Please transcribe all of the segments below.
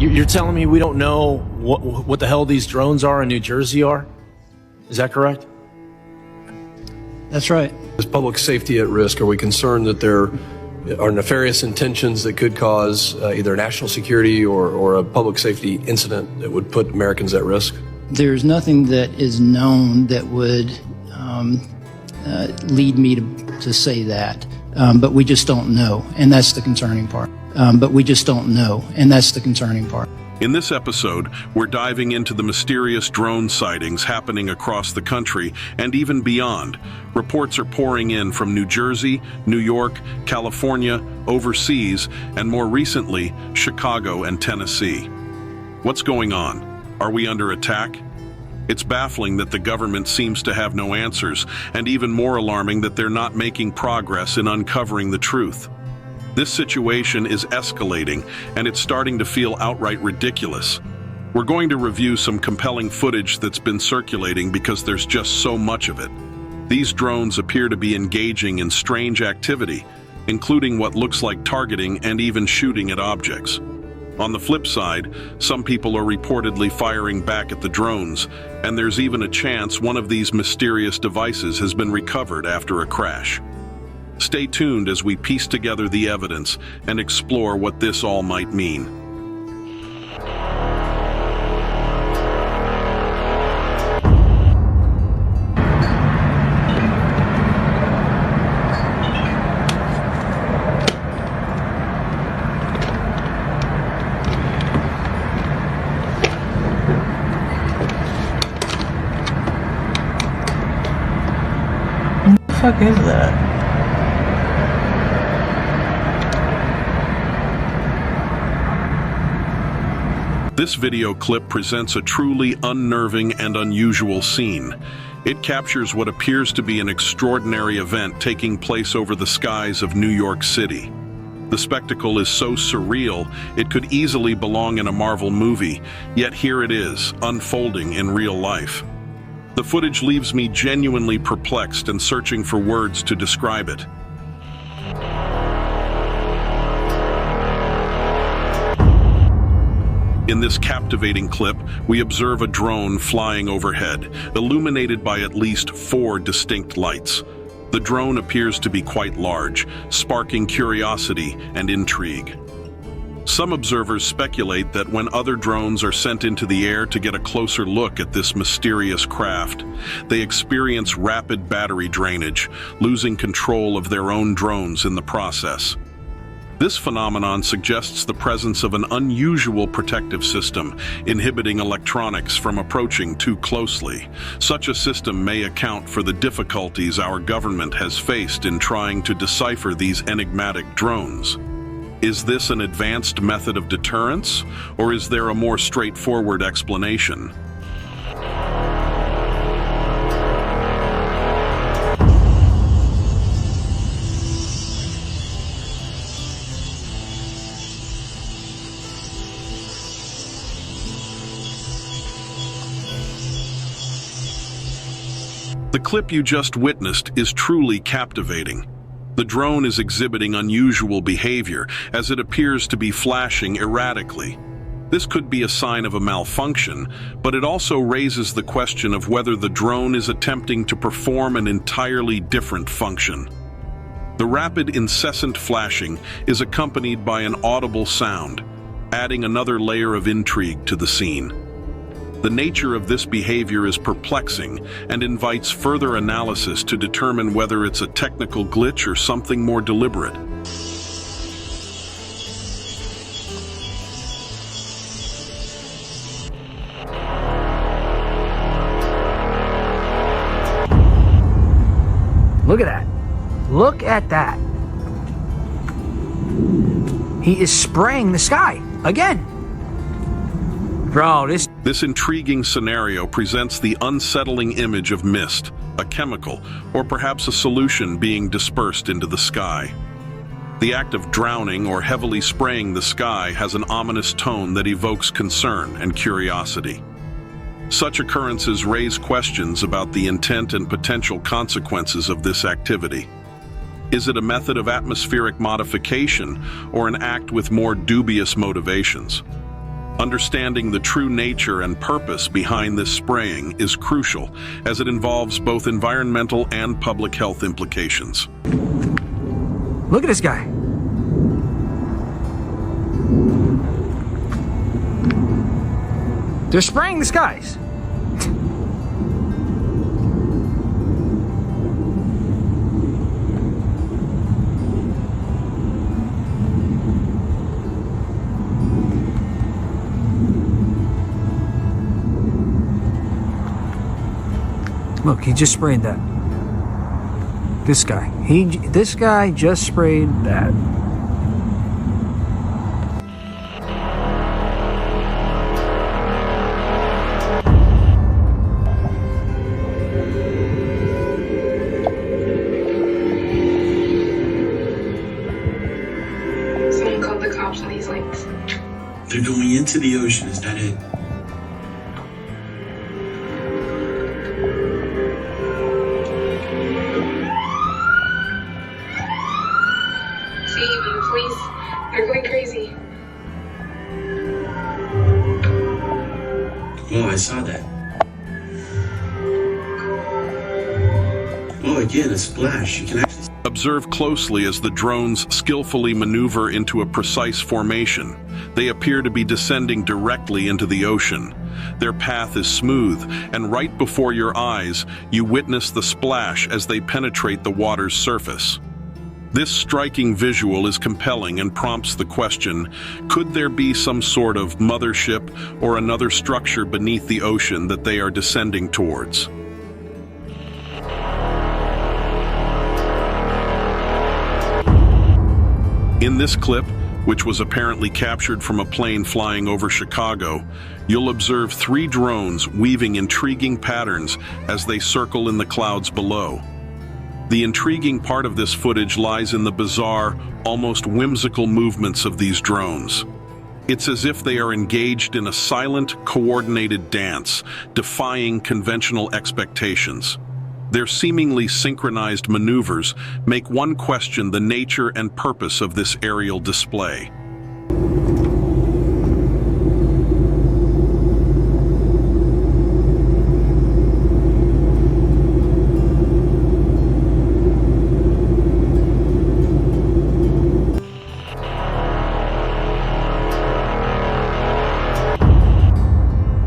You're telling me we don't know what the hell these drones are in New Jersey are? Is that correct? That's right. Is public safety at risk? Are we concerned that there are nefarious intentions that could cause either national security or a public safety incident that would put Americans at risk? There's nothing that is known that would lead me to say that, but we just don't know, and that's the concerning part. In this episode, we're diving into the mysterious drone sightings happening across the country and even beyond. Reports are pouring in from New Jersey, New York, California, overseas, and more recently, Chicago and Tennessee. What's going on? Are we under attack? It's baffling that the government seems to have no answers, and even more alarming that they're not making progress in uncovering the truth. This situation is escalating, and it's starting to feel outright ridiculous. We're going to review some compelling footage that's been circulating because there's just so much of it. These drones appear to be engaging in strange activity, including what looks like targeting and even shooting at objects. On the flip side, some people are reportedly firing back at the drones, and there's even a chance one of these mysterious devices has been recovered after a crash. Stay tuned as we piece together the evidence and explore what this all might mean. What the fuck is that? This video clip presents a truly unnerving and unusual scene. It captures what appears to be an extraordinary event taking place over the skies of New York City. The spectacle is so surreal, it could easily belong in a Marvel movie, yet here it is, unfolding in real life. The footage leaves me genuinely perplexed and searching for words to describe it. In this captivating clip, we observe a drone flying overhead, illuminated by at least 4 distinct lights. The drone appears to be quite large, sparking curiosity and intrigue. Some observers speculate that when other drones are sent into the air to get a closer look at this mysterious craft, they experience rapid battery drainage, losing control of their own drones in the process. This phenomenon suggests the presence of an unusual protective system, inhibiting electronics from approaching too closely. Such a system may account for the difficulties our government has faced in trying to decipher these enigmatic drones. Is this an advanced method of deterrence, or is there a more straightforward explanation? The clip you just witnessed is truly captivating. The drone is exhibiting unusual behavior as it appears to be flashing erratically. This could be a sign of a malfunction, but it also raises the question of whether the drone is attempting to perform an entirely different function. The rapid, incessant flashing is accompanied by an audible sound, adding another layer of intrigue to the scene. The nature of this behavior is perplexing and invites further analysis to determine whether it's a technical glitch or something more deliberate. Look at that. Look at that. He is spraying the sky again. Bro, This intriguing scenario presents the unsettling image of mist, a chemical, or perhaps a solution being dispersed into the sky. The act of drowning or heavily spraying the sky has an ominous tone that evokes concern and curiosity. Such occurrences raise questions about the intent and potential consequences of this activity. Is it a method of atmospheric modification or an act with more dubious motivations? Understanding the true nature and purpose behind this spraying is crucial, as it involves both environmental and public health implications. Look at this guy. They're spraying the skies. Look, he just sprayed that. This guy. This guy just sprayed that. Someone called the cops on these lights. They're going into the ocean, is that it? The police, they're going crazy. Oh, I saw that. Oh, again, a splash. You can actually... Observe closely as the drones skillfully maneuver into a precise formation. They appear to be descending directly into the ocean. Their path is smooth, and right before your eyes, you witness the splash as they penetrate the water's surface. This striking visual is compelling and prompts the question, could there be some sort of mothership or another structure beneath the ocean that they are descending towards? In this clip, which was apparently captured from a plane flying over Chicago, you'll observe 3 drones weaving intriguing patterns as they circle in the clouds below. The intriguing part of this footage lies in the bizarre, almost whimsical movements of these drones. It's as if they are engaged in a silent, coordinated dance, defying conventional expectations. Their seemingly synchronized maneuvers make one question the nature and purpose of this aerial display.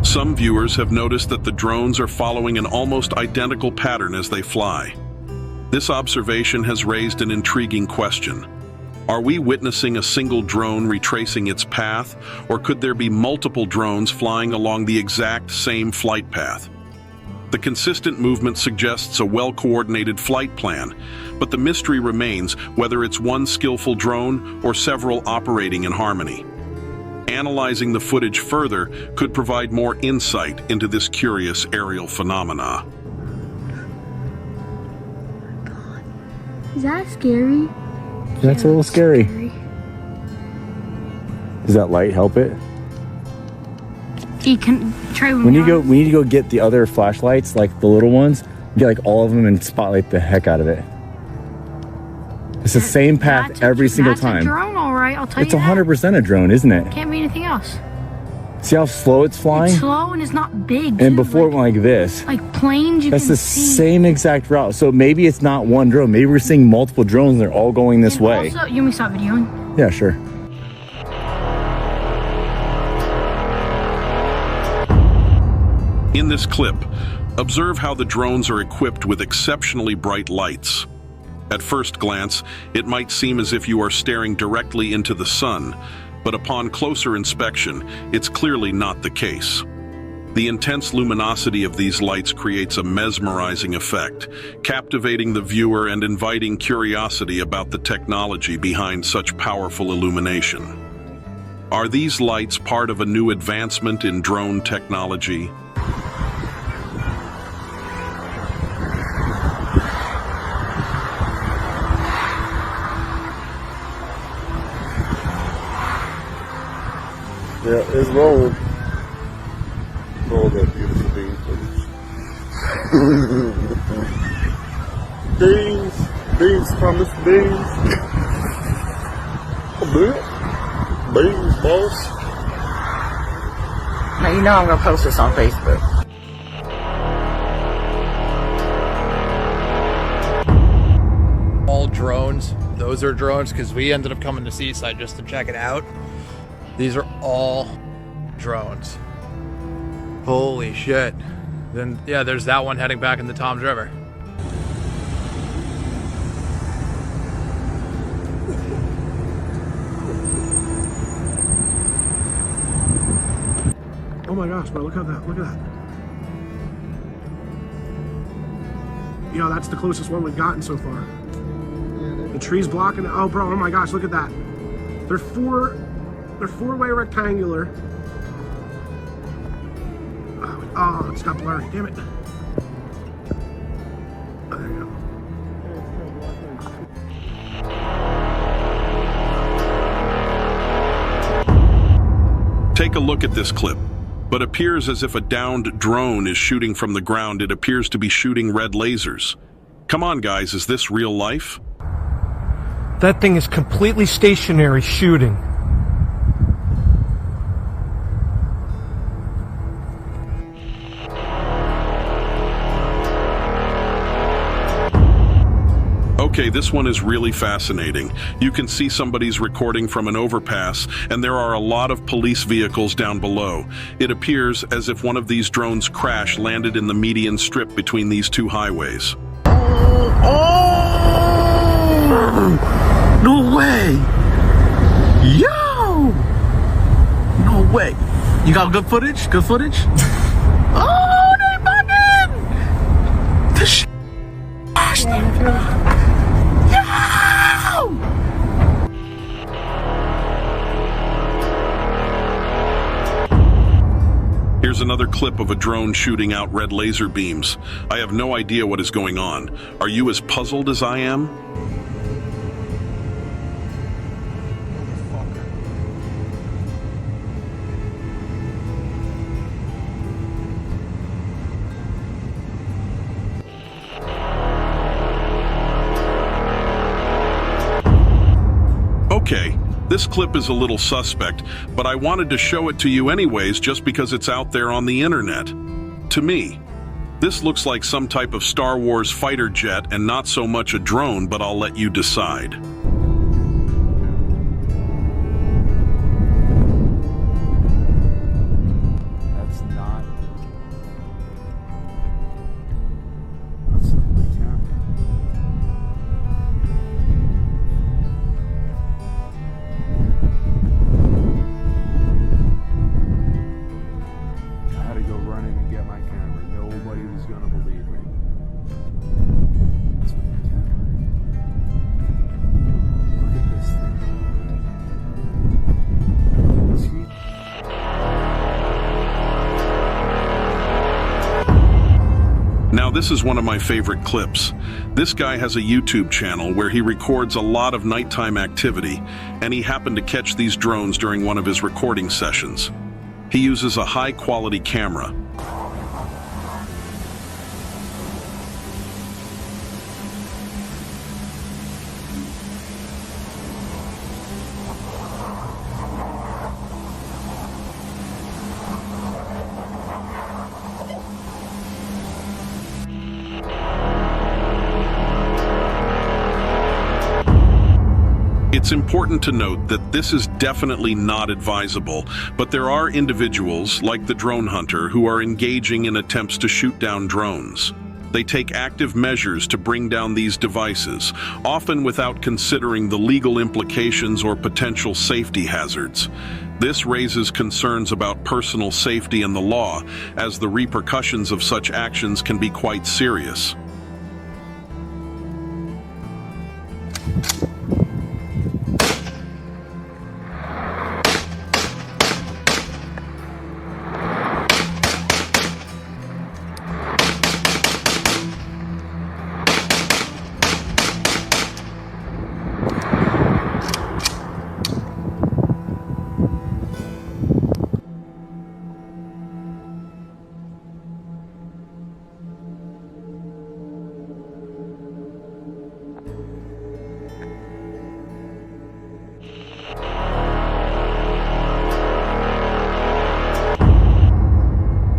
Some viewers have noticed that the drones are following an almost identical pattern as they fly. This observation has raised an intriguing question. Are we witnessing a single drone retracing its path, or could there be multiple drones flying along the exact same flight path? The consistent movement suggests a well-coordinated flight plan, but the mystery remains whether it's one skillful drone or several operating in harmony. Analyzing the footage further could provide more insight into this curious aerial phenomena. Is that scary? That's a little scary. Does that light help it? You can try We need to go get the other flashlights, like the little ones, get like all of them and spotlight the heck out of it. It's the same path every single time. That's a drone, all right. I'll tell you. It's 100% a drone, isn't it? Can't be anything else. See how slow it's flying? It's slow and it's not big. And before it went like this. Like planes, you that's can the see. same exact route. So maybe it's not one drone. Maybe we're seeing multiple drones and they're all going this way. Also, you want me to stop videoing? Yeah, sure. In this clip, observe how the drones are equipped with exceptionally bright lights. At first glance, it might seem as if you are staring directly into the sun, but upon closer inspection, it's clearly not the case. The intense luminosity of these lights creates a mesmerizing effect, captivating the viewer and inviting curiosity about the technology behind such powerful illumination. Are these lights part of a new advancement in drone technology? Yeah, it's rolling. Roll that beautiful bean, please. Beans. Beans, Thomas, beans. A bit. Beans, boss. Now you know I'm gonna post this on Facebook. All drones, those are drones, because we ended up coming to Seaside just to check it out. These are all drones. Holy shit. Then, yeah, there's that one heading back into Tom's River. Oh my gosh, bro, look at that, look at that. Yo, that's the closest one we've gotten so far. The tree's blocking it. Oh bro, oh my gosh, look at that. They're four-way rectangular. Oh, it's got blurry, damn it. Oh, there you go. Take a look at this clip. But appears as if a downed drone is shooting from the ground. It appears to be shooting red lasers. Come on, guys, is this real life? That thing is completely stationary shooting. Okay, this one is really fascinating. You can see somebody's recording from an overpass, and there are a lot of police vehicles down below. It appears as if one of these drones crash landed in the median strip between these two highways. Oh! No way! Yo! No way! You got good footage? Good footage? Oh, they bugging! This shit. Here's another clip of a drone shooting out red laser beams. I have no idea what is going on. Are you as puzzled as I am? Okay, this clip is a little suspect, but I wanted to show it to you anyways just because it's out there on the internet. To me, this looks like some type of Star Wars fighter jet and not so much a drone, but I'll let you decide. That's not... That's not my camera. I had to go running and get my camera. Nobody was gonna believe me. That's my camera. Look at this thing. See? Now this is one of my favorite clips. This guy has a YouTube channel where he records a lot of nighttime activity, and he happened to catch these drones during one of his recording sessions. He uses a high-quality camera. It's important to note that this is definitely not advisable, but there are individuals, like the drone hunter, who are engaging in attempts to shoot down drones. They take active measures to bring down these devices, often without considering the legal implications or potential safety hazards. This raises concerns about personal safety and the law, as the repercussions of such actions can be quite serious.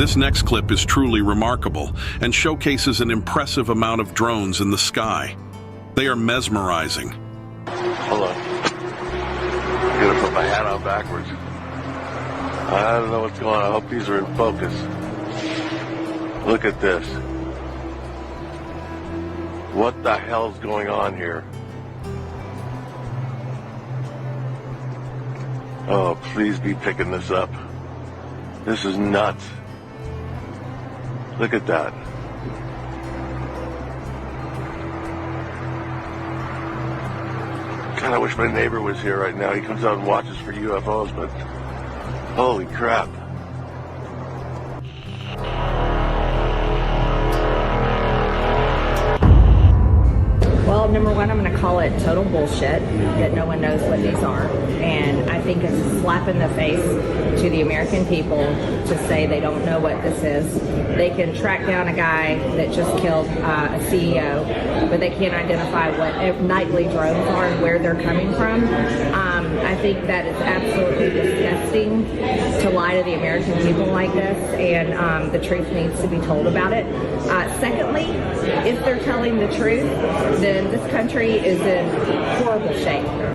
This next clip is truly remarkable and showcases an impressive amount of drones in the sky. They are mesmerizing. Hold on. I'm gonna put my hat on backwards. I don't know what's going on. I hope these are in focus. Look at this. What the hell's going on here? Oh, please be picking this up. This is nuts. Look at that. God, I wish my neighbor was here right now. He comes out and watches for UFOs, but holy crap. Well, number one, I'm going to call it total bullshit that no one knows what these are. And I think it's a slap in the face to the American people to say they don't know what this is. They can track down a guy that just killed a CEO, but they can't identify what nightly drones are and where they're coming from. I think that is absolutely disgusting to lie to the American people like this, and the truth needs to be told about it. Secondly, if they're telling the truth, then this country is in horrible shape.